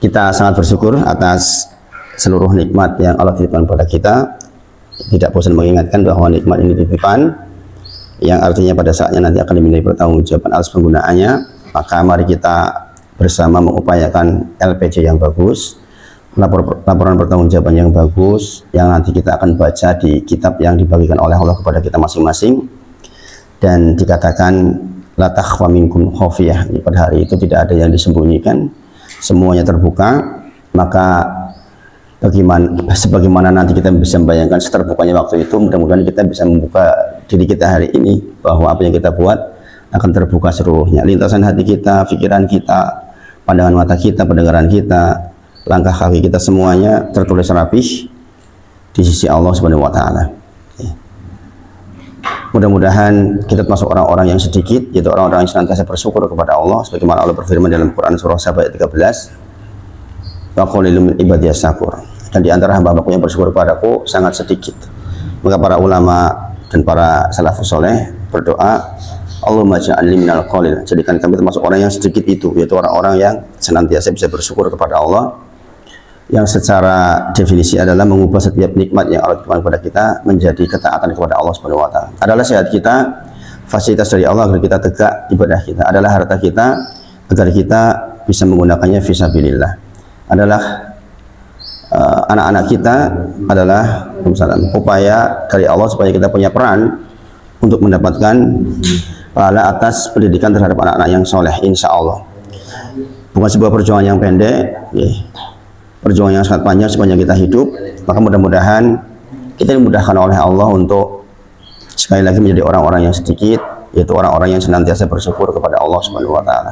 Kita sangat bersyukur atas seluruh nikmat yang Allah titipkan kepada kita. Tidak bosan mengingatkan bahwa nikmat ini titipan yang artinya pada saatnya nanti akan dimintai pertanggungjawaban atas penggunaannya. Maka mari kita bersama mengupayakan LPJ yang bagus, laporan pertanggungjawaban yang bagus, yang nanti kita akan baca di kitab yang dibagikan oleh Allah kepada kita masing-masing. Dan dikatakan la takhfa minkum khafiyah, pada hari itu tidak ada yang disembunyikan, semuanya terbuka. Maka sebagaimana nanti kita bisa membayangkan seterbukanya waktu itu, mudah-mudahan kita bisa membuka diri kita hari ini bahwa apa yang kita buat akan terbuka seluruhnya, lintasan hati kita, pikiran kita, pandangan mata kita, pendengaran kita, langkah kaki kita, semuanya tertulis rapih di sisi Allah Subhanahu wa taala. Mudah-mudahan kita termasuk orang-orang yang sedikit, yaitu orang-orang yang senantiasa bersyukur kepada Allah, sebagaimana Allah berfirman dalam Quran surah Saba ayat 13, wa qalilun min ibadiyas syakur, dan di antara hamba-hambaku yang bersyukur kepadaku sangat sedikit. Maka para ulama dan para salafus soleh berdoa, Allahumma ja'alni minal qalil, jadikan kami termasuk orang yang sedikit itu, yaitu orang-orang yang senantiasa bisa bersyukur kepada Allah, yang secara definisi adalah mengubah setiap nikmat yang Allah berikan kepada kita menjadi ketaatan kepada Allah Subhanahu wa taala. Adalah sehat kita, fasilitas dari Allah agar kita tegak ibadah kita, adalah harta kita agar kita bisa menggunakannya fisabilillah, adalah anak-anak kita, adalah upaya dari Allah supaya kita punya peran untuk mendapatkan pahala atas pendidikan terhadap anak-anak yang soleh, insya Allah. Bukan sebuah perjuangan yang pendek, perjuangan yang sangat panjang sepanjang kita hidup. Maka mudah-mudahan kita dimudahkan oleh Allah untuk sekali lagi menjadi orang-orang yang sedikit, yaitu orang-orang yang senantiasa bersyukur kepada Allah Subhanahu wa taala.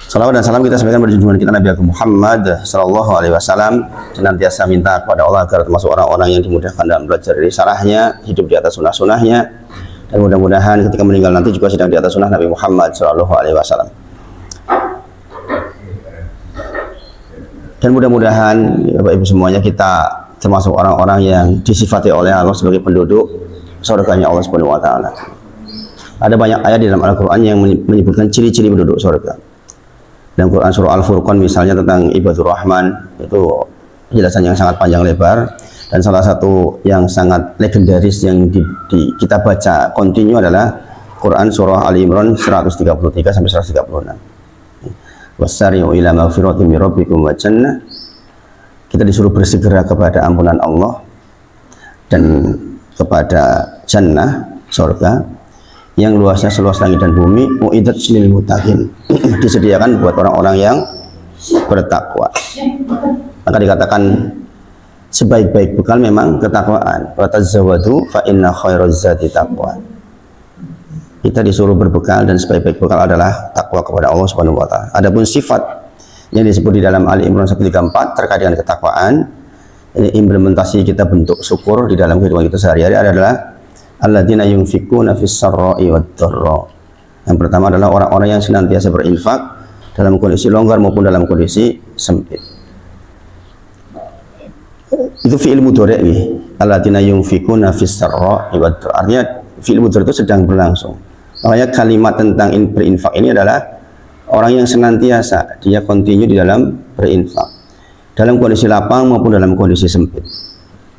Salawat dan salam kita sampaikan pada junjungan kita Nabi Muhammad sallallahu alaihi wasallam, senantiasa minta kepada Allah agar termasuk orang-orang yang dimudahkan dalam belajar risalahnya, hidup di atas sunnah-sunnahnya, dan mudah-mudahan ketika meninggal nanti juga sedang di atas sunnah Nabi Muhammad sallallahu alaihi wasallam. Dan mudah-mudahan Bapak Ibu semuanya kita termasuk orang-orang yang disifati oleh Allah sebagai penduduk surganya Allah Subhanahu wa taala. Ada banyak ayat di dalam Al-Qur'an yang menyebutkan ciri-ciri penduduk surga. Dalam Quran surah Al-Furqan misalnya tentang Ibadur Rahman, itu penjelasan yang sangat panjang lebar, dan salah satu yang sangat legendaris yang kita baca kontinu adalah Quran surah Ali Imran 133 sampai 136. Wasari'u ila maghfiratin min rabbikum wa jannah. Kita disuruh bersegera kepada ampunan Allah dan kepada jannah, surga yang luasnya seluas langit dan bumi, uiddat lil muttaqin, disediakan buat orang-orang yang bertakwa. Maka dikatakan sebaik-baik bekal memang ketakwaan. Wa tazawwadu fa inna khairaz zadi taqwa. Kita disuruh berbekal dan sebaik-baik bekal adalah takwa kepada Allah Subhanahu wa taala. Adapun sifat yang disebut di dalam Ali Imran 134 terkait dengan ketakwaan, ini implementasi kita bentuk syukur di dalam kehidupan kita sehari-hari adalah alladzina yunfikuna fis sarra'i wad dharra. Yang pertama adalah orang-orang yang senantiasa berinfak dalam kondisi longgar maupun dalam kondisi sempit. Itu fi'il mudhari' nih. Alladzina yunfikuna fis sarra'i wad dharra. Artinya fi'il mudhari' itu sedang berlangsung. Makanya kalimat tentang berinfak ini adalah orang yang senantiasa dia kontinu di dalam berinfak dalam kondisi lapang maupun dalam kondisi sempit,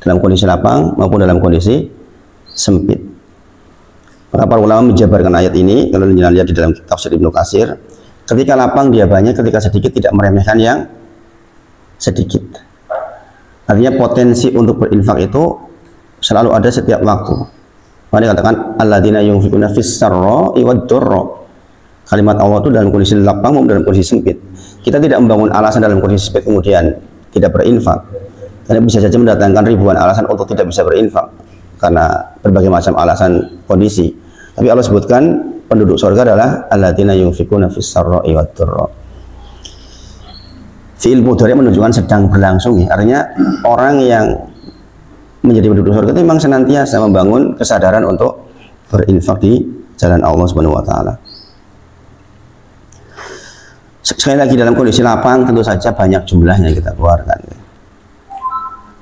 dalam kondisi lapang maupun dalam kondisi sempit. Maka para ulama menjabarkan ayat ini, kalau kita lihat di dalam tafsir Ibnu Katsir, ketika lapang dia banyak, ketika sedikit tidak meremehkan yang sedikit. Artinya potensi untuk berinfak itu selalu ada setiap waktu. Maka dikatakan alladzina yunfikuna fis sarra'i wad dharra. Kalimat Allah itu dalam kondisi lapang maupun dalam kondisi sempit. Kita tidak membangun alasan dalam kondisi sempit kemudian tidak berinfak. Karena bisa saja mendatangkan ribuan alasan untuk tidak bisa berinfak karena berbagai macam alasan kondisi. Tapi Allah sebutkan penduduk surga adalah alladzina yunfikuna fis sarra'i wad dharra. Fi'il mudhari' menunjukkan sedang berlangsung, ya. Artinya orang yang menjadi penduduk surga itu memang senantiasa membangun kesadaran untuk berinfak di jalan Allah Subhanahu wa taala. Sekali lagi, dalam kondisi lapang tentu saja banyak jumlahnya yang kita keluarkan.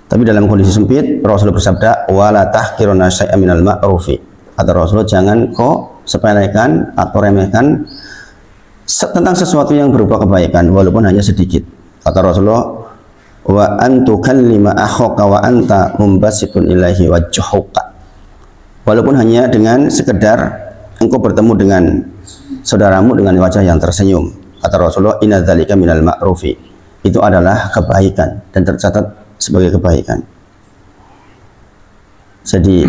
Tapi dalam kondisi sempit Rasulullah bersabda, wala tahqiruna syai'an minal ma'rufi. Kata Rasulullah, jangan kau sepelekan atau remehkan tentang sesuatu yang berupa kebaikan walaupun hanya sedikit. Kata Rasulullah, wa antukallima akhaka wa anta mumbasitun ilaihi wajhuka. Walaupun hanya dengan sekedar engkau bertemu dengan saudaramu dengan wajah yang tersenyum. Kata Rasulullah, inna dzalika minal ma'rufi. Itu adalah kebaikan dan tercatat sebagai kebaikan. Jadi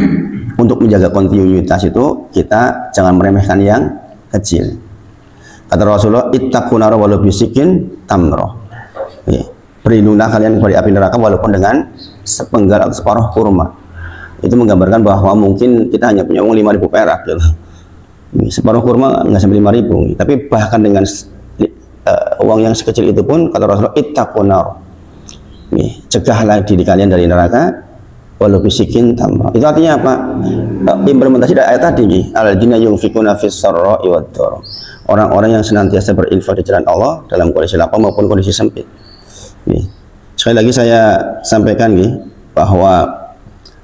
untuk menjaga kontinuitas itu kita jangan meremehkan yang kecil. Kata Rasulullah, ittaqun nar walau bisikin tamroh. Berlindunglah kalian dari api neraka walaupun dengan sepenggal atau separuh kurma. Itu menggambarkan bahwa mungkin kita hanya punya uang 5.000 perak gitu. Separuh kurma nggak sampai 5.000, tapi bahkan dengan uang yang sekecil itu pun kata Rasulullah, ittaqun nar. Cegahlah diri kalian dari neraka walau bisikin tamroh. Itu artinya apa? Implementasi dari ayat tadi, alladzina yunfikuna fis sarra'i wad dharra. Orang-orang yang senantiasa berinfak di jalan Allah dalam kondisi lapang maupun kondisi sempit. Sekali lagi saya sampaikan bahwa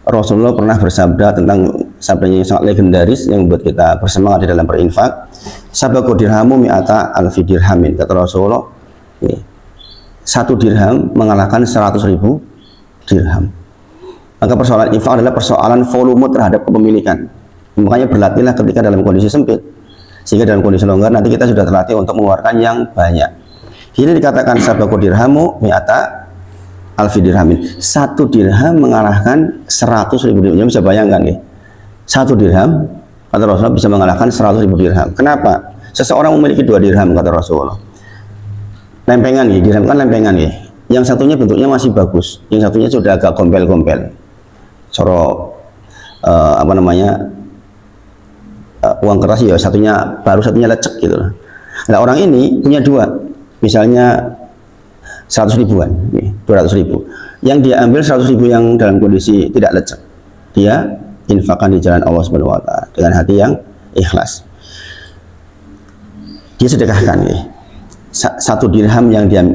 Rasulullah pernah bersabda tentang sabdanya yang sangat legendaris yang membuat kita bersemangat di dalam berinfak. Sabaku dirhamu mi'ata alfi dirhamin. Kata Rasulullah, 1 dirham mengalahkan 100.000 dirham. Maka persoalan infak adalah persoalan volume terhadap kepemilikan. Makanya berlatihlah ketika dalam kondisi sempit, sehingga dalam kondisi longgar nanti kita sudah terlatih untuk mengeluarkan yang banyak. Ini dikatakan sabaku dirhamu mi'ata alfi dirhamin. 1 dirham mengalahkan 100.000 dirham. Bisa bayangkan 1 dirham kata Rasulullah bisa mengalahkan 100.000 dirham. Kenapa? Seseorang memiliki 2 dirham kata Rasulullah. Lempengan dirham kan lempengan Yang satunya bentuknya masih bagus, yang satunya sudah agak gompel-gompel. Uang keras satunya baru, satunya lecek gitu. Nah, orang ini punya 2, misalnya 100 ribuan, 200 ribu. Yang dia ambil 100 ribu yang dalam kondisi tidak lecek, dia infakkan di jalan Allah Subhanahu wa Ta'ala dengan hati yang ikhlas. Dia sedekahkan 1 dirham yang dia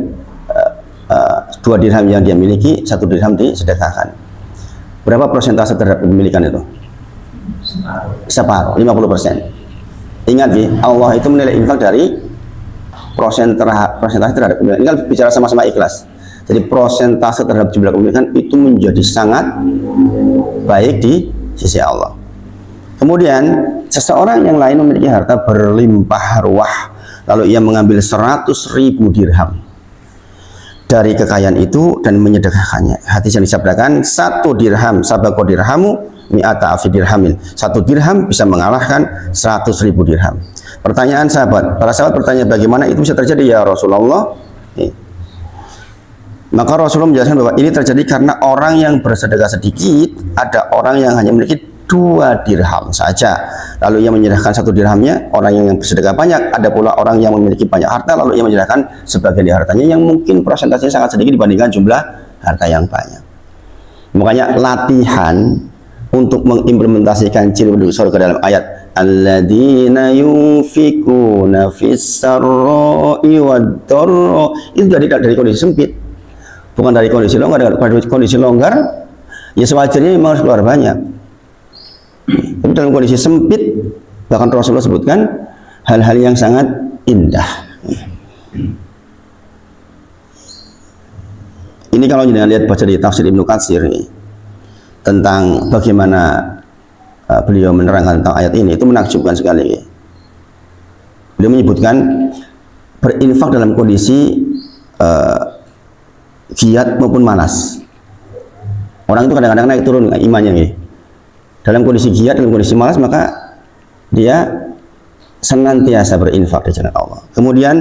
2 dirham yang dia miliki, 1 dirham disedekahkan. Berapa persentase terhadap kepemilikan itu? Separuh, 50%. Ingat Allah itu menilai infak dari persentase terhadap kepemilikan. Ini kan bicara sama-sama ikhlas. Jadi persentase terhadap jumlah kepemilikan itu menjadi sangat baik di sisi Allah. Kemudian seseorang yang lain memiliki harta berlimpah ruah, lalu ia mengambil 100.000 dirham dari kekayaan itu dan menyedekahkannya. Hadis yang disabdakan, 1 dirham sabaqo dirhamu mi'ata afi dirhamin. 1 dirham bisa mengalahkan 100.000 dirham. Pertanyaan para sahabat bertanya, bagaimana itu bisa terjadi ya Rasulullah? Maka Rasulullah menjelaskan bahwa ini terjadi karena orang yang bersedekah sedikit, ada orang yang hanya memiliki 2 dirham saja, lalu ia menyerahkan 1 dirhamnya. Orang yang bersedekah banyak, ada pula orang yang memiliki banyak harta, lalu ia menyerahkan sebagian dari hartanya yang mungkin persentasenya sangat sedikit dibandingkan jumlah harta yang banyak. Makanya latihan untuk mengimplementasikan ciri penduduk surga dalam ayat alladzina yunfikuna fis sarra'i wad dharra itu dari kondisi sempit, bukan dari kondisi longgar. Dari kondisi longgar ya sewajarnya memang harus keluar banyak, tapi dalam kondisi sempit bahkan Rasulullah sebutkan hal-hal yang sangat indah. Ini kalau jangan lihat baca di tafsir Ibnu Katsir tentang bagaimana beliau menerangkan tentang ayat ini, itu menakjubkan sekali. Beliau menyebutkan berinfak dalam kondisi giat maupun malas. Orang itu kadang-kadang naik turun imannya dalam kondisi giat, dalam kondisi malas, maka dia senantiasa berinfak di jalan Allah. Kemudian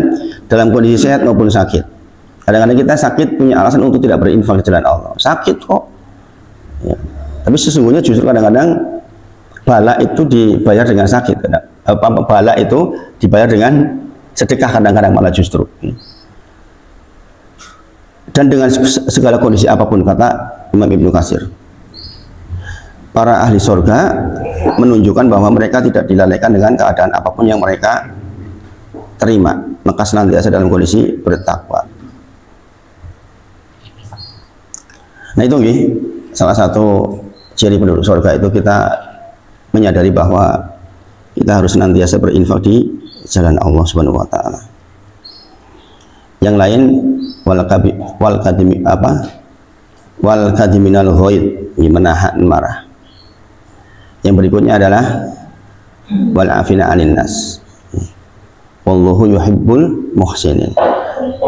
dalam kondisi sehat maupun sakit. Kadang-kadang kita sakit punya alasan untuk tidak berinfak di jalan Allah. Sakit kok. Ya. Tapi sesungguhnya justru kadang-kadang bala itu dibayar dengan sakit. Bala itu dibayar dengan sedekah kadang-kadang malah justru. Dan dengan segala kondisi apapun, kata Imam Ibnu Katsir, para ahli surga menunjukkan bahwa mereka tidak dilalaikan dengan keadaan apapun yang mereka terima, maka senantiasa dalam kondisi bertakwa. Nah itu salah satu ciri penduduk surga itu kita menyadari bahwa Kita harus senantiasa berinfak di jalan Allah Subhanahu wa taala. Yang lain wal kadiminal ghaid, menahan marah. Yang berikutnya adalah wal afina 'anil nas. Wallahu yuhibbul muhsinin.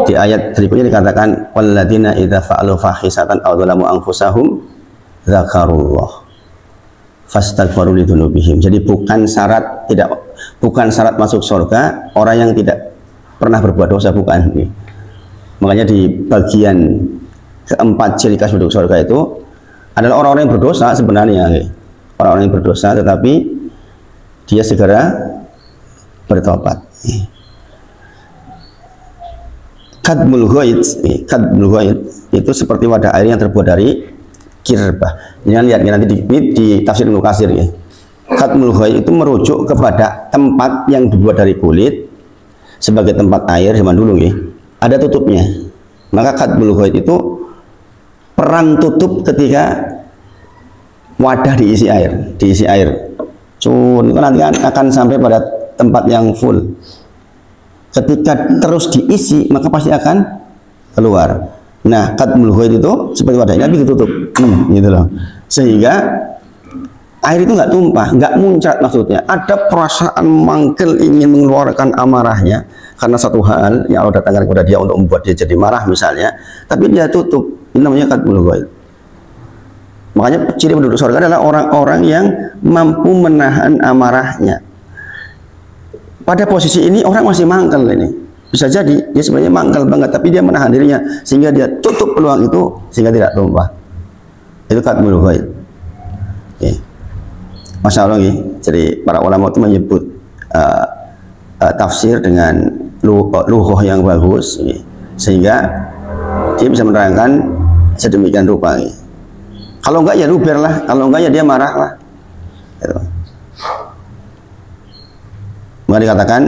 Di ayat berikutnya dikatakan walladzina idza fa'alu fahisatan aw dzalamu anfusahum dzakarullah fastaghfiru lidzunubihim. Jadi bukan syarat masuk surga orang yang tidak pernah berbuat dosa, bukan. Makanya di bagian keempat ciri khas penduduk surga itu adalah orang-orang yang berdosa sebenarnya, orang-orang yang berdosa tetapi dia segera bertobat. Kadmul ghaid itu seperti wadah air yang terbuat dari kirbah. Jangan lihat nanti di tafsir Ibnu Katsir ya. Kadmul ghaid itu merujuk kepada tempat yang dibuat dari kulit sebagai tempat air zaman dulu ya. Ada tutupnya. Maka kadmul ghaid itu peran tutup ketika wadah diisi air, Cun itu nanti akan sampai pada tempat yang full. Ketika terus diisi maka pasti akan keluar. Nah, kadmul ghaid itu seperti wadah ini tapi ditutup, gitu loh. Sehingga air itu nggak tumpah, nggak muncrat maksudnya. Ada perasaan mangkel ingin mengeluarkan amarahnya karena satu hal yang Allah datangkan kepada dia untuk membuat dia jadi marah misalnya, tapi dia tutup. Ini namanya kadmul ghaid. Makanya ciri penduduk surga adalah orang-orang yang mampu menahan amarahnya. Pada posisi ini orang masih mangkel ini. Bisa jadi dia sebenarnya mangkal banget tapi dia menahan dirinya sehingga dia tutup peluang itu sehingga tidak tumpah. Itu kadmul ghaid. Masya Allah ya. Jadi para ulama itu menyebut tafsir dengan lughah yang bagus ya. Sehingga dia bisa menerangkan sedemikian rupa ya. Kalau enggak ya luber lah, kalau enggak ya dia marah lah gitu. Maka dikatakan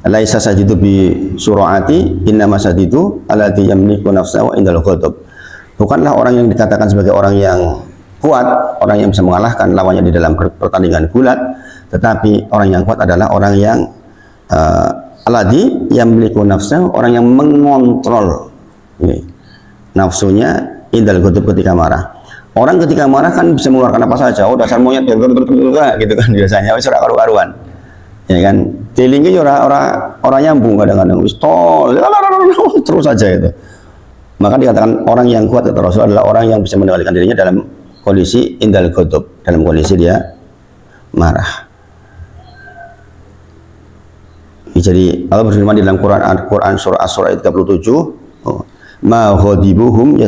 laisa sajidu bi sur'ati innama sajidu alladhi yamliku nafsahu indal ghadab. Bukanlah orang yang dikatakan sebagai orang yang kuat, orang yang bisa mengalahkan lawannya di dalam pertandingan gulat, tetapi orang yang kuat adalah orang yang alladhi yamliku nafsahu, orang yang mengontrol nafsunya indal ghadab ketika marah. Orang ketika marah kan bisa mengeluarkan apa saja, oh dasar monyet gitu kan biasanya, wis ora karu-karuan. Ya kan, dilingki orang nyambung kadang-kadang terus saja itu. Maka dikatakan orang yang kuat kata Rasul adalah orang yang bisa mengendalikan dirinya dalam kondisi indal ghadab, dalam kondisi dia marah. Jadi Allah berfirman di dalam Quran surah As-Surah ayat 37, ma ghadibuhum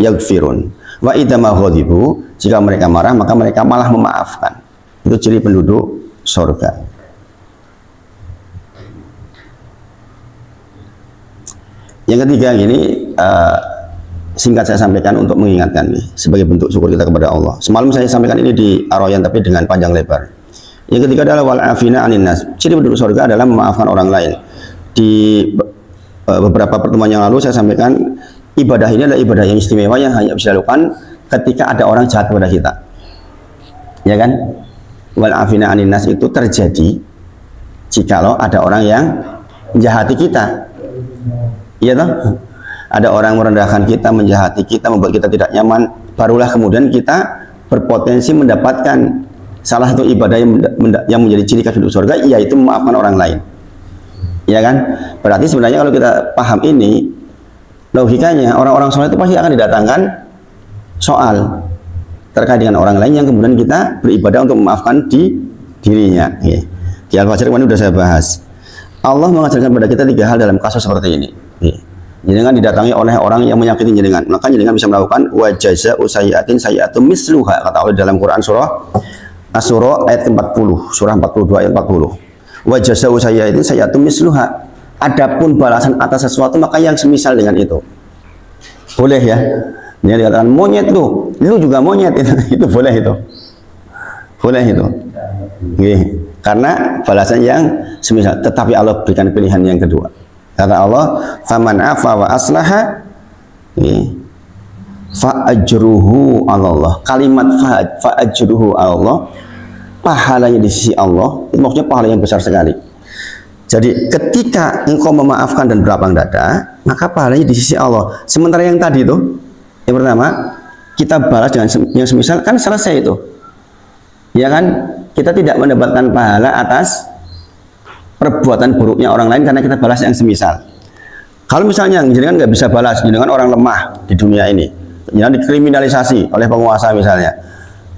yaghfirun wa idza ma ghadibu, jika mereka marah maka mereka malah memaafkan. Itu ciri penduduk surga. Yang ketiga ini singkat saya sampaikan untuk mengingatkan nih, sebagai bentuk syukur kita kepada Allah. Semalam saya sampaikan ini di Ar-Rayyan tapi dengan panjang lebar. Yang ketiga adalah wal afina 'anin nas. Ciri penduduk surga adalah memaafkan orang lain. Di beberapa pertemuan yang lalu saya sampaikan ibadah ini adalah ibadah yang istimewa yang hanya bisa dilakukan ketika ada orang jahat kepada kita. Ya kan? Wal afina 'anin nas itu terjadi jikalau ada orang yang menjahati kita. Iya toh? Ada orang merendahkan kita, menjahati kita, membuat kita tidak nyaman, barulah kemudian kita berpotensi mendapatkan salah satu ibadah yang menjadi ciri khas penduduk surga, yaitu memaafkan orang lain. Ya kan? Berarti sebenarnya kalau kita paham ini, logikanya orang-orang soleh itu pasti akan didatangkan soal terkait dengan orang lain yang kemudian kita beribadah untuk memaafkan dirinya. Di Al-Fajr kemarin sudah saya bahas. Allah mengajarkan kepada kita 3 hal dalam kasus seperti ini. Jenengan didatangi oleh orang yang menyakiti jenengan, maka jenengan bisa melakukan wajaza'u sayyi'atin sayyi'atun misluha, kata Allah dalam Quran surah As-Surah ayat 40, surah 42 ayat 40. Wajaza'u sayyi'atin sayyi'atun misluha. Adapun balasan atas sesuatu maka yang semisal dengan itu. Boleh ya. Dia dikatakan monyet lu juga monyet itu boleh itu. Boleh itu. Karena balasan yang semisal, tetapi Allah berikan pilihan yang kedua. Kata Allah, faman afa wa aslaha fa ajruhu 'ala Allah. Kalimat fa ajruhu 'ala Allah pahalanya di sisi Allah, itu maksudnya pahala yang besar sekali. Jadi ketika engkau memaafkan dan berlapang dada, maka pahalanya di sisi Allah. Sementara yang tadi itu, yang pertama, kita balas dengan yang semisal, kan selesai itu. Ya kan? Kita tidak mendapatkan pahala atas perbuatan buruknya orang lain karena kita balas yang semisal. Kalau misalnya jenengan nggak bisa balas, jenengan orang lemah di dunia ini, jenengan dikriminalisasi oleh penguasa misalnya,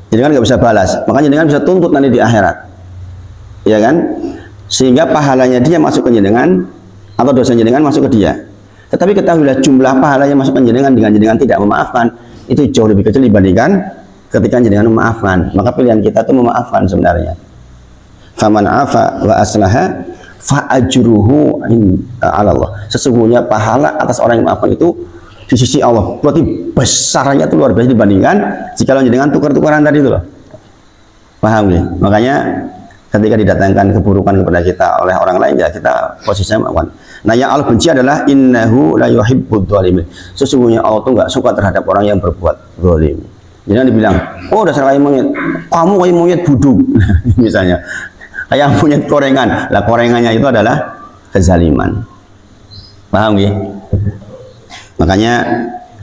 jenengan nggak bisa balas, makanya jenengan bisa tuntut nanti di akhirat. Ya kan? Sehingga pahalanya dia masuk ke jenengan atau dosa jenengan masuk ke dia. Tetapi ketahuilah jumlah pahalanya masuk ke jenengan dengan jenengan tidak memaafkan itu jauh lebih kecil dibandingkan ketika jenengan memaafkan. Maka pilihan kita itu memaafkan sebenarnya. Faman afa wa aslaha fa ajruhu 'ala Allah. Sesungguhnya pahala atas orang yang memaafkan itu di sisi Allah. Berarti besarnya itu luar biasa dibandingkan jika jenengan tukar-tukaran tadi itu loh. Paham ya? Makanya ketika didatangkan keburukan kepada kita oleh orang lain, ya kita posisinya melakukan. Nah, yang Allah benci adalah innahu la yuhibbud dzalimin. Sesungguhnya Allah tuh nggak suka terhadap orang yang berbuat zalim. Jangan dibilang, oh dasar kayak monyet, kamu kayak monyet buduk, misalnya, kayak monyet korengan. Lah korengannya itu adalah kezaliman. Paham ya? Makanya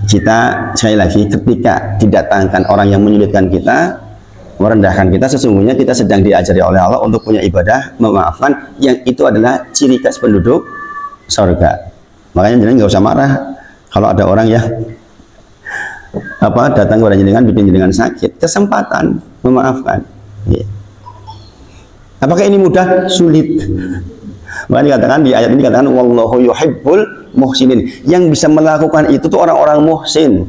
kita sekali lagi ketika didatangkan orang yang menyulitkan kita, merendahkan kita, sesungguhnya kita sedang diajari oleh Allah untuk punya ibadah memaafkan, yang itu adalah ciri khas penduduk surga. Makanya jenengan nggak usah marah kalau ada orang yang datang kepada jenengan bikin jenengan sakit. Kesempatan memaafkan. Ya. Apakah ini mudah? Sulit. Makanya dikatakan di ayat ini dikatakan wallahu yuhibbul muhsinin. Yang bisa melakukan itu tuh orang-orang muhsin.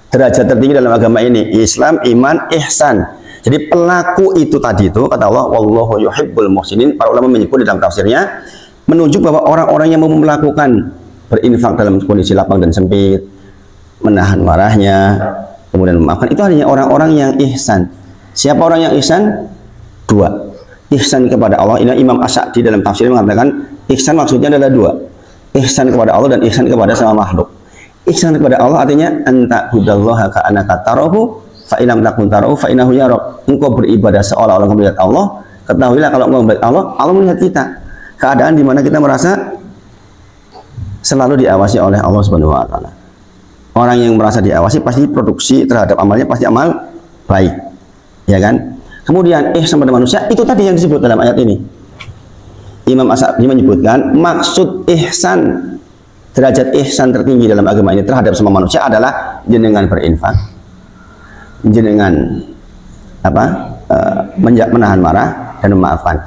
Derajat tertinggi dalam agama ini Islam, iman, ihsan. Jadi pelaku itu tadi itu kata Allah wallahu yuhibbul muhsinin. Para ulama menyebut di dalam tafsirnya menunjuk bahwa orang-orang yang mau melakukan berinfak dalam kondisi lapang dan sempit, menahan marahnya, kemudian memaafkan, itu hanya orang-orang yang ihsan. Siapa orang yang ihsan? Dua. Ihsan kepada Allah. Ini Imam As-Sa'di dalam tafsirnya mengatakan ihsan maksudnya adalah dua. Ihsan kepada Allah dan ihsan kepada sama makhluk. Ihsan kepada Allah artinya anta hudallaha ka'annaka tarahu fa illam takun tarahu fa innahu yarak. Engkau beribadah seolah-olah engkau melihat Allah, ketahuilah kalau engkau melihat Allah, Allah melihat kita. Keadaan di mana kita merasa selalu diawasi oleh Allah Subhanahu wa taala. Orang yang merasa diawasi pasti produksi terhadap amalnya pasti amal baik. Ya kan? Kemudian ihsan pada manusia itu tadi yang disebut dalam ayat ini. Imam As-Sa'di menyebutkan maksud ihsan, derajat ihsan tertinggi dalam agama ini terhadap semua manusia adalah jenengan berinfak, jenengan menahan marah dan memaafkan.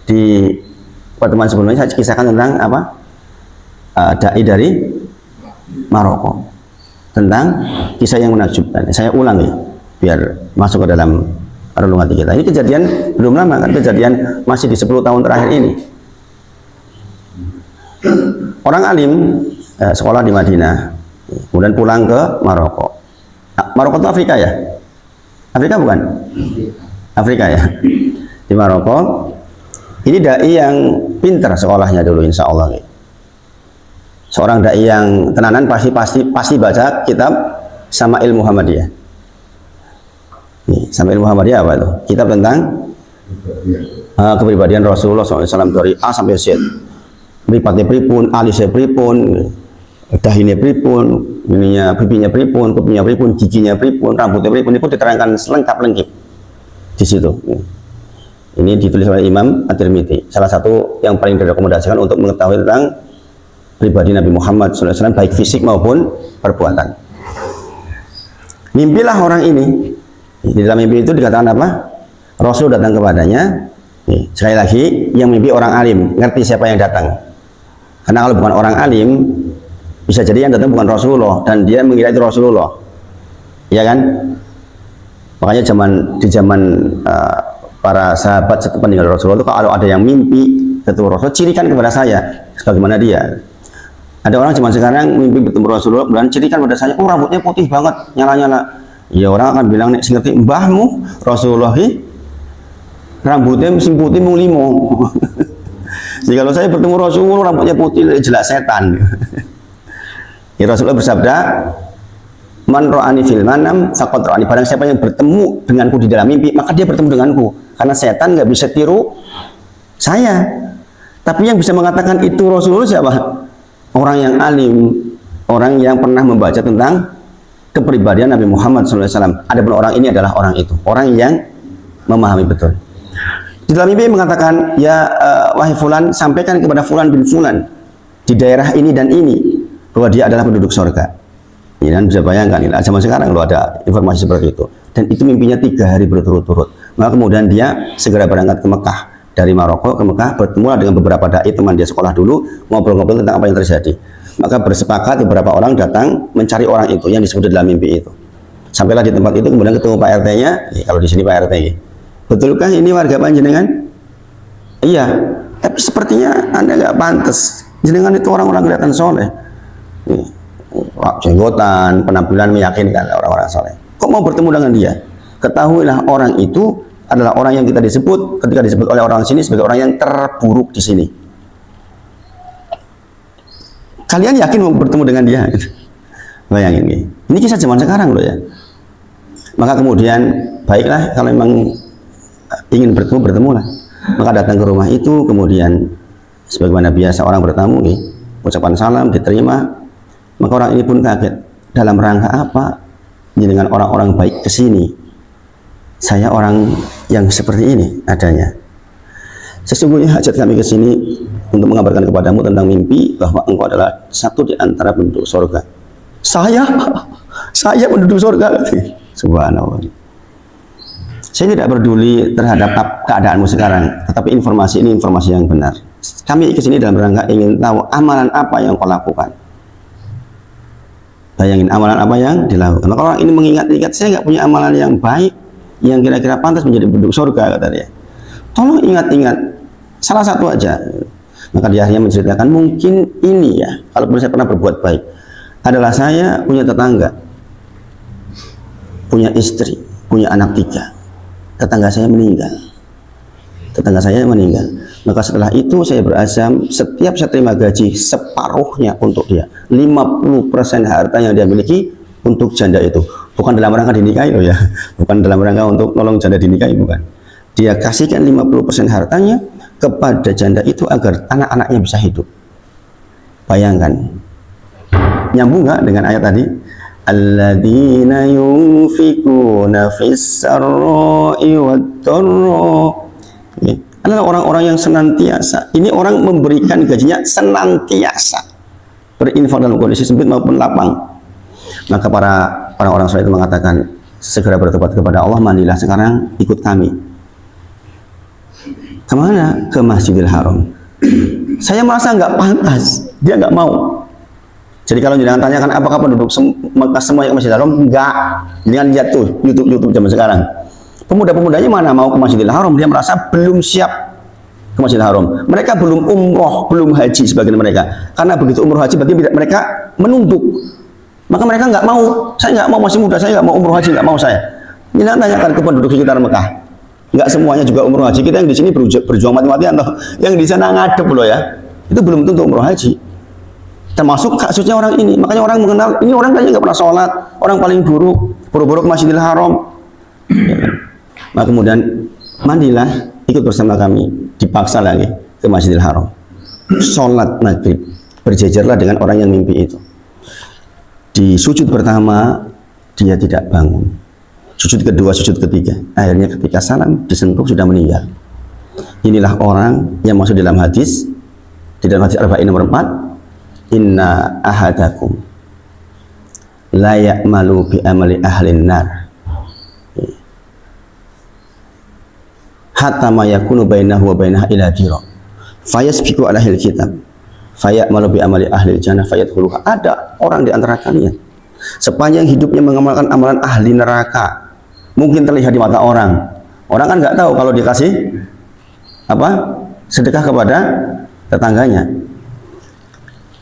Di pertemuan sebelumnya saya kisahkan tentang dai dari Maroko, tentang kisah yang menakjubkan. Saya ulang ya biar masuk ke dalam relung hati kita. Ini kejadian belum lama kan, kejadian masih di 10 tahun terakhir ini. Orang alim sekolah di Madinah, kemudian pulang ke Maroko. Maroko itu Afrika ya? Afrika bukan? Afrika ya. Di Maroko. Ini dai yang pintar sekolahnya dulu, insya Allah. Seorang dai yang tenanan pasti baca kitab Sama'il Muhammadiyah. Sama'il Muhammadiyah apa itu? Kitab tentang kepribadian Rasulullah SAW dari A sampai Z. Mripate pripun, alisnya pripun, dahine pripun, pipinya pripun, kupinya pripun, giginya pripun, rambutnya pripun, itu diterangkan selengkap-lengkap di situ. Ini ditulis oleh Imam At-Tirmidzi, salah satu yang paling direkomendasikan untuk mengetahui tentang pribadi Nabi Muhammad SAW, baik fisik maupun perbuatan. Mimpilah orang ini. Di dalam mimpi itu dikatakan apa? Rasul datang kepadanya. Sekali lagi, yang mimpi orang alim, ngerti siapa yang datang. Karena kalau bukan orang alim, bisa jadi yang datang bukan Rasulullah dan dia mengira itu Rasulullah. Ya kan? Makanya di zaman para sahabat setelah meninggal Rasulullah itu kalau ada yang mimpi ketemu Rasul, cirikan kepada saya bagaimana dia. Ada orang zaman sekarang mimpi bertemu Rasulullah dan cirikan kepada saya, oh rambutnya putih banget, nyala-nyala. Ya orang akan bilang, nek sing ngerti mbahmu Rasulullah rambutnya mesin putih mung limo. Jadi kalau saya bertemu Rasulullah rambutnya putih, jelas setan. Ya Rasulullah bersabda, Man ra'ani fil manam faqad ra'ani. Barang siapa yang bertemu denganku di dalam mimpi, maka dia bertemu denganku. Karena setan nggak bisa tiru saya. Tapi yang bisa mengatakan itu Rasulullah siapa? Orang yang alim, orang yang pernah membaca tentang kepribadian Nabi Muhammad SAW. Adapun orang ini adalah orang itu, orang yang memahami betul. Di dalam mimpi mengatakan, ya wahai fulan, sampaikan kepada fulan bin fulan di daerah ini dan ini bahwa dia adalah penduduk surga. Ya, dan bisa bayangkan, zaman sekarang lo ada informasi seperti itu. Dan itu mimpinya 3 hari berturut-turut. Maka kemudian dia segera berangkat ke Mekah. Dari Maroko ke Mekah, bertemu dengan beberapa dai teman dia sekolah dulu, ngobrol-ngobrol tentang apa yang terjadi. Maka bersepakat beberapa orang datang mencari orang itu yang disebut dalam mimpi itu. Sampailah di tempat itu, kemudian ketemu Pak RT-nya. Kalau di sini Pak RT, betulkah ini warga panjenengan? Iya, tapi sepertinya Anda nggak pantas. Jenengan itu orang-orang kelihatan soleh. Jenggotan, penampilan meyakinkan orang-orang soleh. Kok mau bertemu dengan dia? Ketahuilah orang itu adalah orang yang kita disebut ketika disebut oleh orang sini sebagai orang yang terburuk di sini. Kalian yakin mau bertemu dengan dia? Bayangin nih. Ini kisah zaman sekarang loh ya. Maka kemudian baiklah kalau memang ingin bertemulah. Maka datang ke rumah itu, kemudian sebagaimana biasa orang bertamu nih, ucapan salam diterima. Maka orang ini pun kaget, dalam rangka apa dengan orang-orang baik ke sini? Saya orang yang seperti ini adanya. Sesungguhnya hajat kami ke sini untuk mengabarkan kepadamu tentang mimpi bahwa engkau adalah satu di antara penduduk surga. Saya penduduk surga. Subhanallah. Saya tidak peduli terhadap keadaanmu sekarang, tetapi informasi ini informasi yang benar. Kami ke sini dalam rangka ingin tahu amalan apa yang kau lakukan. Bayangin amalan apa yang dilakukan. Maka orang ini mengingat-ingat, saya nggak punya amalan yang baik yang kira-kira pantas menjadi penduduk surga, kata dia. Tolong ingat-ingat salah satu aja. Maka dia akhirnya menceritakan, mungkin ini ya, kalau saya pernah berbuat baik adalah saya punya tetangga, punya istri, punya anak 3. Tetangga saya meninggal. Maka setelah itu saya berazam, setiap saya terima gaji separuhnya untuk dia, 50% harta yang dia miliki untuk janda itu. Bukan dalam rangka dinikahi loh ya, bukan dalam rangka untuk nolong janda dinikahi, bukan. Dia kasihkan 50% hartanya kepada janda itu agar anak-anaknya bisa hidup. Bayangkan, nyambung nggak dengan ayat tadi? Alladzina yunfikuna fis-sarra'i wad-dharra. Adalah orang-orang yang senantiasa. Ini orang memberikan gajinya senantiasa, berinfak dalam kondisi sempit maupun lapang. Maka para orang soleh itu mengatakan, segera bertobat kepada Allah, mandilah sekarang, ikut kami. Kemana? Ke Masjidil Haram. Saya merasa nggak pantas, dia nggak mau. Jadi kalau jangan tanyakan apakah penduduk Mekah semua yang ke Masjidil Haram, enggak. Jangan lihat tuh YouTube zaman sekarang. Pemuda-pemudanya mana mau ke Masjidil Haram? Dia merasa belum siap ke Masjidil Haram. Mereka belum umroh, belum haji sebagian mereka. Karena begitu umroh haji berarti mereka menunduk. Maka mereka nggak mau. Saya nggak mau, masih muda, saya nggak mau umroh haji, nggak mau saya. Jangan tanyakan ke penduduk sekitar Mekah. Nggak semuanya juga umroh haji. Kita yang di sini berjuang mati-matian loh. Yang di sana ngadep loh ya. Itu belum tentu umroh haji. Termasuk kasusnya orang ini. Makanya orang mengenal ini orang kayaknya nggak pernah sholat, orang paling buruk, buru-buru ke Masjidil Haram. Ya kan? Maka kemudian mandilah, ikut bersama kami, dipaksa lagi ke Masjidil Haram. Sholat maghrib, berjejerlah dengan orang yang mimpi itu. Di sujud pertama dia tidak bangun, sujud kedua, sujud ketiga, akhirnya ketika salam disentuh sudah meninggal. Inilah orang yang masuk dalam hadis, di dalam hadis Arba'in nomor 4, inna ahadakum la ya'malu bi amali ahlin nar hatta ma yakunu bainahu wa bainaha ila dira fayasbiqu alaihi alkitab fayamalu bi amali ahli jannah fayadkhuluha. Ada orang di antara kalian sepanjang hidupnya mengamalkan amalan ahli neraka, mungkin terlihat di mata orang kan nggak tahu kalau dikasih apa sedekah kepada tetangganya,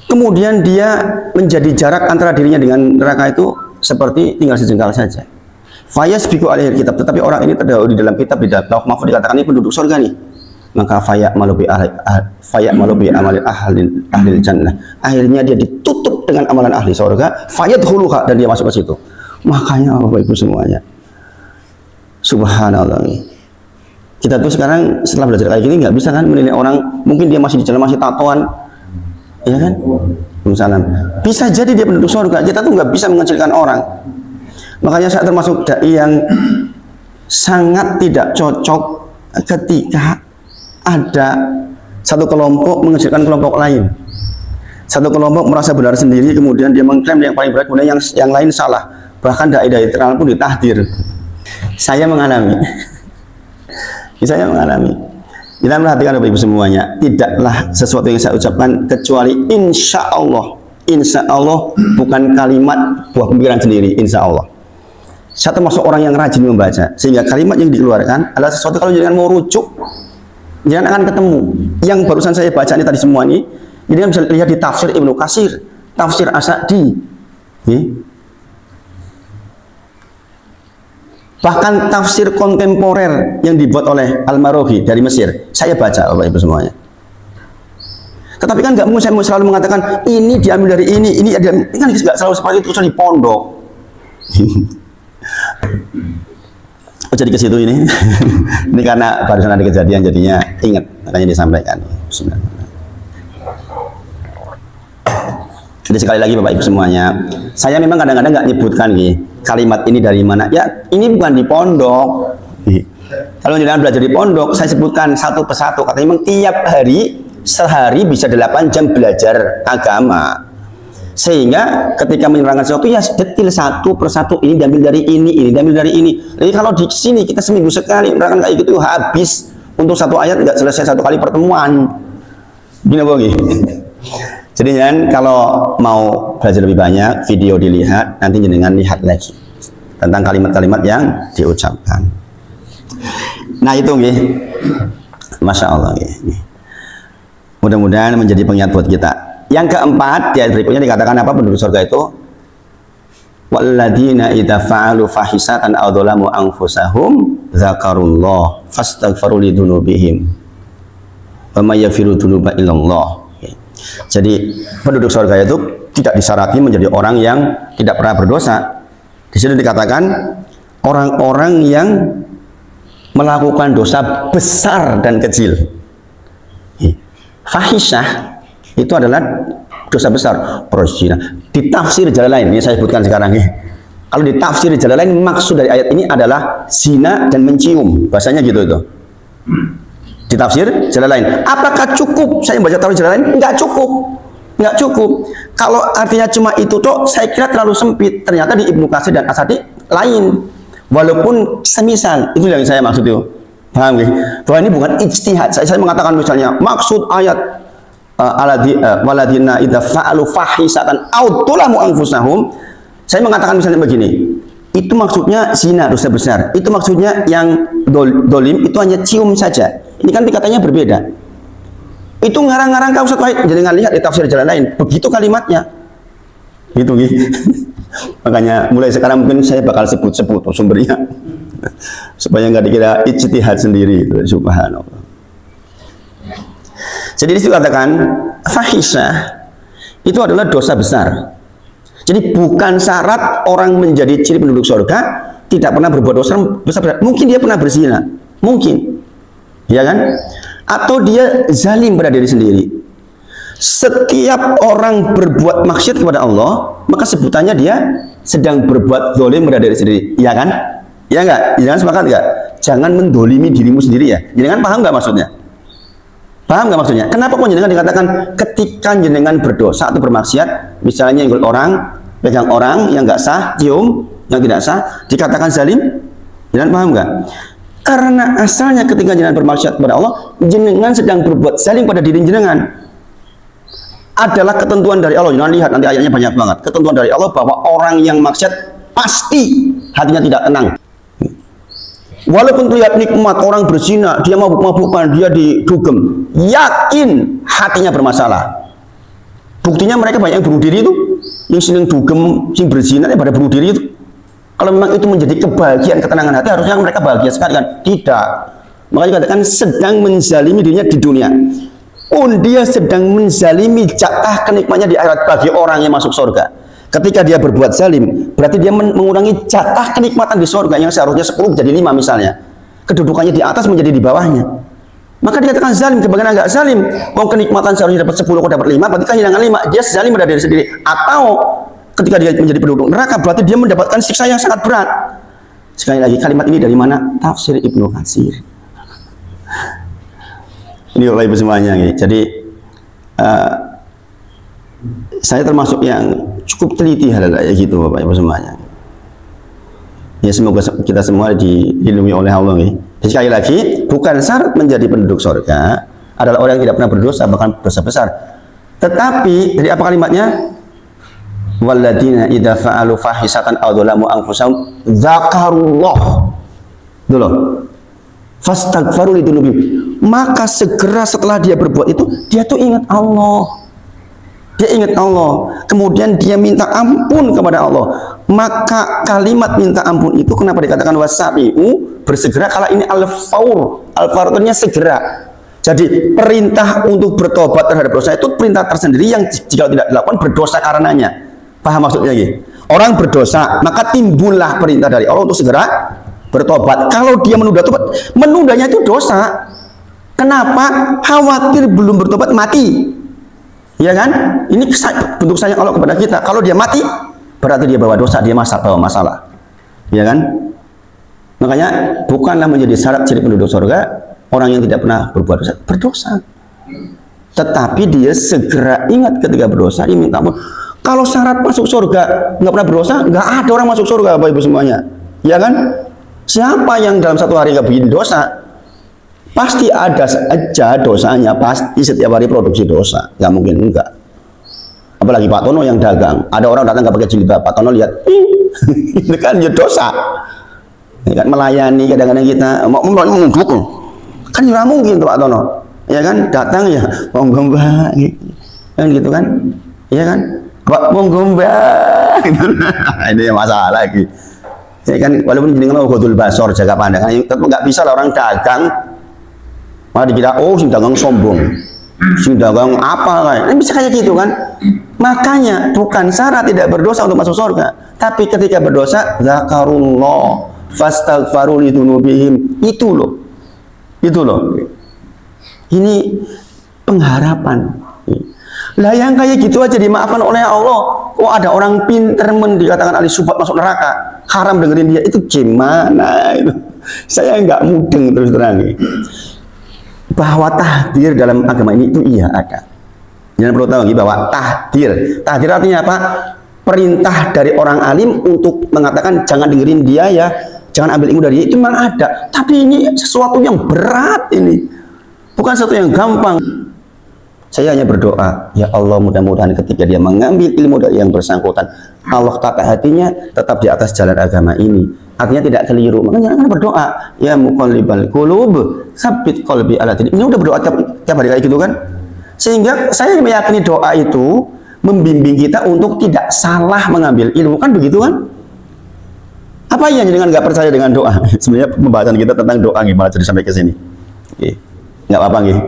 kemudian dia menjadi jarak antara dirinya dengan neraka itu seperti tinggal sejengkal saja. Fayasbiqu alaihi kitab, tetapi orang ini terdahulu di dalam kitab, di dalam lauh mahfuz dikatakan ini penduduk surga nih. Maka fayamalu bi amali ahli jannah. Akhirnya dia ditutup dengan amalan ahli surga, fayadkhuluha, dan dia masuk ke situ. Makanya Bapak Ibu semuanya, subhanallah. Kita tuh sekarang setelah belajar kayak gini nggak bisa kan menilai orang, mungkin dia masih di jalan masih tatoan, ya kan? Misalnya, bisa jadi dia penduduk surga. Kita tuh nggak bisa mengecilkan orang. Makanya saya termasuk dai yang sangat tidak cocok ketika ada satu kelompok mengecilkan kelompok lain. Satu kelompok merasa benar sendiri, kemudian dia mengklaim yang paling berat, kemudian yang lain salah. Bahkan dai-dai terkenal pun ditahdir. Saya mengalami. Saya mengalami. Kita perhatikan Bapak Ibu semuanya, tidaklah sesuatu yang saya ucapkan kecuali insya Allah. Insya Allah bukan kalimat buah pemikiran sendiri, insya Allah. Saya termasuk orang yang rajin membaca, sehingga kalimat yang dikeluarkan adalah sesuatu kalau jangan mau rujuk, jangan akan ketemu. Yang barusan saya baca ini tadi semua ini, jadi bisa lihat di tafsir Ibnu Katsir, tafsir As-Sa'di. Bahkan tafsir kontemporer yang dibuat oleh Al-Maraghi dari Mesir, saya baca Bapak Ibu semuanya. Tetapi kan nggak mungkin saya selalu mengatakan ini diambil dari ini kan nggak selalu seperti itu di pondok. Jadi ke situ ini, ini karena barusan ada kejadian jadinya ingat, makanya disampaikan. Jadi sekali lagi Bapak Ibu semuanya, saya memang kadang-kadang nggak nyebutkan kalimat ini dari mana. Ya ini bukan di pondok. Kalau jangan belajar di pondok, saya sebutkan satu persatu. Katanya memang tiap hari, sehari bisa 8 jam belajar agama. Sehingga ketika menerangkan sesuatu ya detil satu persatu, ini diambil dari ini diambil dari ini. Jadi kalau di sini kita seminggu sekali menerangkan kayak gitu habis untuk satu ayat nggak selesai satu kali pertemuan. Gini bogi. Jadi jangan kalau mau belajar lebih banyak, video dilihat, nanti jenengan lihat lagi tentang kalimat-kalimat yang diucapkan. Nah itu nih, masya Allah. Mudah-mudahan menjadi pengingat buat kita. Yang keempat, di ayat berikutnya dikatakan apa penduduk surga itu? Walladzina idza fa'alu fahisatan aw dzalamu anfusahum dzakarullah fastaghfiru lidzunubihim wa may yaghfiru dzunuba illallah. Jadi penduduk surga itu tidak disyaratkan menjadi orang yang tidak pernah berdosa. Di sini dikatakan orang-orang yang melakukan dosa besar dan kecil. Fahisyah itu adalah dosa besar. Perzina. Di tafsir Jalalain ini saya sebutkan sekarang nih. Kalau di tafsir Jalalain maksud dari ayat ini adalah zina dan mencium. Bahasanya gitu itu. Di tafsir Jalalain. Apakah cukup saya baca tafsir Jalalain? Enggak cukup. Enggak cukup. Kalau artinya cuma itu toh saya kira terlalu sempit. Ternyata di Ibnu Katsir dan As-Sa'di lain. Walaupun semisal itu yang saya maksud itu. Paham nggih? Bahwa ini bukan ijtihad. Saya mengatakan misalnya maksud ayat waladina idza fa'alu fahisatan aw dzalamu anfusahum. Saya mengatakan misalnya begini. Itu maksudnya zina dosa besar. Itu maksudnya yang dolim itu hanya cium saja. Ini kan katanya berbeda. Itu ngarang-ngarang kau Ustaz Wahid. Jangan lihat di tafsir jalan lain. Begitu kalimatnya. Gitu gitu. Makanya mulai sekarang mungkin saya bakal sebut-sebut sumbernya. Supaya nggak dikira ijtihad sendiri. Subhanallah. Jadi disitu katakan fahisyah itu adalah dosa besar. Jadi bukan syarat orang menjadi ciri penduduk surga tidak pernah berbuat dosa besar. Mungkin dia pernah berzina, mungkin, ya kan? Atau dia zalim pada diri sendiri. Setiap orang berbuat maksiat kepada Allah, maka sebutannya dia sedang berbuat zalim pada diri sendiri, ya kan? Ya enggak? Jangan sepakat enggak? Jangan mendolimi dirimu sendiri ya. Jangan paham enggak maksudnya? Paham nggak maksudnya? Kenapa kok jenengan dikatakan ketika jenengan berdosa atau bermaksiat, misalnya nyenggol orang, pegang orang yang nggak sah, cium yang tidak sah, dikatakan zalim? Jenengan paham nggak? Karena asalnya ketika jenengan bermaksiat kepada Allah, jenengan sedang berbuat zalim pada diri jenengan. Adalah ketentuan dari Allah. Jenengan lihat nanti ayatnya banyak banget. Ketentuan dari Allah bahwa orang yang maksiat pasti hatinya tidak tenang. Walaupun terlihat nikmat, orang berzina, dia mabuk-mabukan, dia didugem, yakin hatinya bermasalah. Buktinya mereka banyak yang bunuh diri itu, yang sering dugem, yang berzina, pada bunuh diri itu. Kalau memang itu menjadi kebahagiaan, ketenangan hati, harusnya mereka bahagia sekali kan? Tidak. Makanya dikatakan sedang menzalimi dirinya di dunia. Dia sedang menzalimi jatah kenikmatnya di akhirat bagi orang yang masuk surga. Ketika dia berbuat zalim, berarti dia mengurangi jatah kenikmatan di surga yang seharusnya 10 jadi 5 misalnya. Kedudukannya di atas menjadi di bawahnya. Maka dikatakan zalim, kebanyakan agak zalim. Wong kenikmatan seharusnya dapat 10 kok dapat 5, berarti kehilangan 5. Dia zalim pada diri sendiri. Atau ketika dia menjadi penduduk neraka, berarti dia mendapatkan siksa yang sangat berat. Sekali lagi, kalimat ini dari mana? Tafsir Ibnu Katsir. Ini Bapak Ibu semuanya. Jadi saya termasuk yang cukup teliti hal kayak gitu Bapak Ibu semuanya. Ya semoga kita semua dilindungi oleh Allah. Jadi sekali lagi, bukan syarat menjadi penduduk surga adalah orang yang tidak pernah berdosa, bahkan dosa besar. Tetapi dari apa kalimatnya? Walladzina idza fa'alu fahisatan aw dzalamu anfusahum dzakarullah. Dulu. Fastaghfaru lidzunubihim. Maka segera setelah dia berbuat itu, dia tuh ingat Allah. Dia ingat Allah, kemudian dia minta ampun kepada Allah. Maka kalimat minta ampun itu kenapa dikatakan wasabi'u, bersegera, kalau ini al-faur. Al-faur artinya segera. Jadi perintah untuk bertobat terhadap dosa itu perintah tersendiri yang jika tidak dilakukan berdosa karenanya. Paham maksudnya gitu? Orang berdosa, maka timbullah perintah dari Allah untuk segera bertobat. Kalau dia menunda tobat, menundanya itu dosa. Kenapa? Khawatir belum bertobat mati. Ya kan? Ini bentuk sayang Allah kepada kita. Kalau dia mati, berarti dia bawa dosa, dia bawa masalah. Ya kan? Makanya bukanlah menjadi syarat ciri penduduk surga orang yang tidak pernah berbuat dosa, berdosa. Tetapi dia segera ingat ketika berdosa, dia minta ampun. Kalau syarat masuk surga nggak pernah berdosa, nggak ada orang masuk surga, Bapak Ibu semuanya. Ya kan? Siapa yang dalam satu hari nggak bikin dosa? Pasti ada saja dosanya, pasti setiap hari produksi dosa, nggak mungkin enggak. Apalagi Pak Tono yang dagang, ada orang datang nggak pakai jilbab, Pak Tono lihat, itu kan ya dosa. Ya kan, melayani kadang-kadang kita mau gitu, kan nggak mungkin tuh Pak Tono, ya kan, datang ya monggo Mbak, kan gitu kan, ya kan, Pak monggo Mbak, gitu. Ini masalah lagi. Ya kan, walaupun jenengan mau godul basor jaga pandangan, tapi nggak bisa lah orang dagang. Malah dikira, oh sing dagang sombong, sing dagang apa kayak, ini bisa kayak gitu kan? Makanya bukan syarat tidak berdosa untuk masuk surga, tapi ketika berdosa, zakarullah, fastaghfaru lidzunubihim, itu loh. Ini pengharapan. Lah yang kayak gitu aja dimaafkan oleh Allah. Oh ada orang pinter dikatakan ahli syubhat masuk neraka, haram dengerin dia, itu gimana itu? Saya nggak mudeng terus terang. Bahwa tahdir dalam agama ini itu iya ada. Jangan perlu tahu lagi bahwa tahdir artinya apa? Perintah dari orang alim untuk mengatakan jangan dengerin dia ya, jangan ambil ilmu dari dia, itu memang ada. Tapi ini sesuatu yang berat, ini bukan sesuatu yang gampang. Saya hanya berdoa, ya Allah mudah-mudahan ketika dia mengambil ilmu dari yang bersangkutan, Allah tata hatinya tetap di atas jalan agama ini. Artinya tidak keliru. Makanya kan berdoa, ya muqallibal qulub, tsabbit qalbi ala dinik. Ini udah berdoa tiap hari kayak gitu kan? Sehingga saya meyakini doa itu membimbing kita untuk tidak salah mengambil ilmu, kan begitu kan? Apa yang dengan nggak percaya dengan doa? Sebenarnya pembahasan kita tentang doa gimana jadi sampai ke sini. Oke. Nggak apa-apa nggih.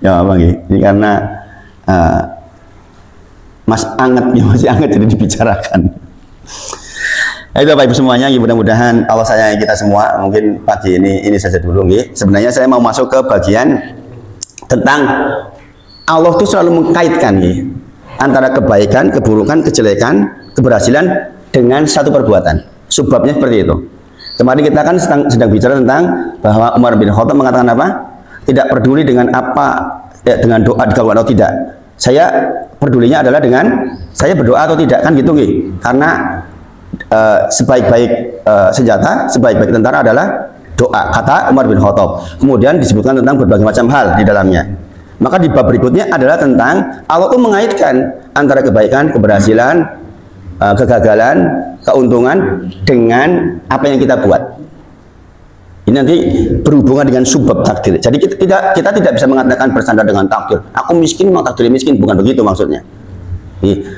Nggak apa-apa nggih. Ini karena masih anget jadi dibicarakan. Itu Bapak Ibu semuanya, mudah-mudahan Allah sayangi kita semua. Mungkin pagi ini saja dulu nggih. Sebenarnya saya mau masuk ke bagian tentang Allah itu selalu mengkaitkan nggih antara kebaikan, keburukan, kejelekan, keberhasilan dengan satu perbuatan. Sebabnya seperti itu. Kemarin kita kan sedang bicara tentang bahwa Umar bin Khattab mengatakan apa? Tidak peduli dengan apa, dengan doa dikabulkan atau tidak. Saya pedulinya adalah dengan saya berdoa atau tidak, kan gitu nggih. Karena sebaik-baik senjata, sebaik-baik tentara adalah doa, kata Umar bin Khattab. Kemudian disebutkan tentang berbagai macam hal di dalamnya. Maka di bab berikutnya adalah tentang Allah itu mengaitkan antara kebaikan, keberhasilan, kegagalan, keuntungan dengan apa yang kita buat. Ini nanti berhubungan dengan subbab takdir. Jadi kita tidak bisa mengatakan bersandar dengan takdir. Aku miskin, mau takdir miskin, bukan begitu maksudnya.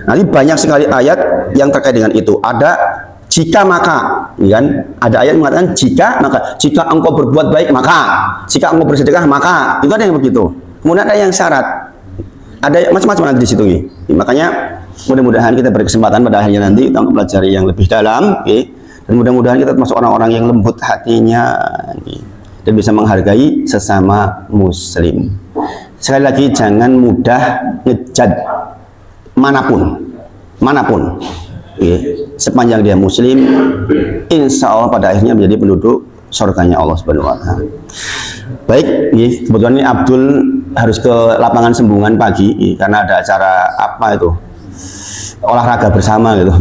Nanti banyak sekali ayat yang terkait dengan itu. Ada jika maka, kan? Ada ayat yang mengatakan jika engkau berbuat baik maka, jika engkau bersedekah maka, itu ada yang begitu. Kemudian ada yang syarat, ada macam-macam di situ. Makanya Mudah-mudahan kita berkesempatan pada akhirnya nanti kita mempelajari yang lebih dalam, okay? Dan mudah-mudahan kita termasuk orang-orang yang lembut hatinya, okay? Dan bisa menghargai sesama muslim. Sekali lagi, jangan mudah ngejat manapun, okay? Sepanjang dia muslim, insya Allah pada akhirnya menjadi penduduk surganya Allah Subhanahu wa Ta'ala. Baik, kebetulan ini Abdul harus ke lapangan Sembungan pagi karena ada acara apa itu, olahraga bersama gitu.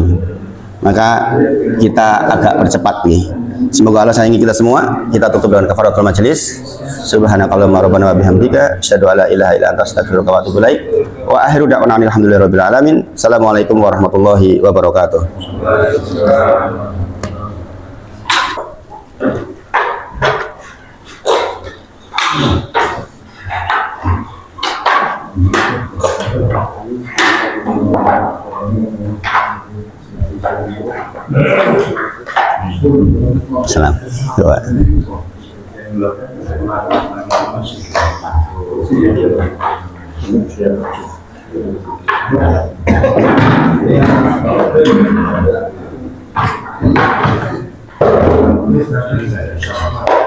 Maka kita agak percepat nih. Semoga Allah sayangi kita semua. Kita tutup dengan kafaratul majelis. Subhanakallahumma rabbana wa bihamdika asyhadu an la ilaha illa anta astaghfiruka wa atubu ilaik. Wa akhiru da'wana alhamdulillahirabbil alamin. Assalamualaikum warahmatullahi wabarakatuh. Salam. Doa. Thank you.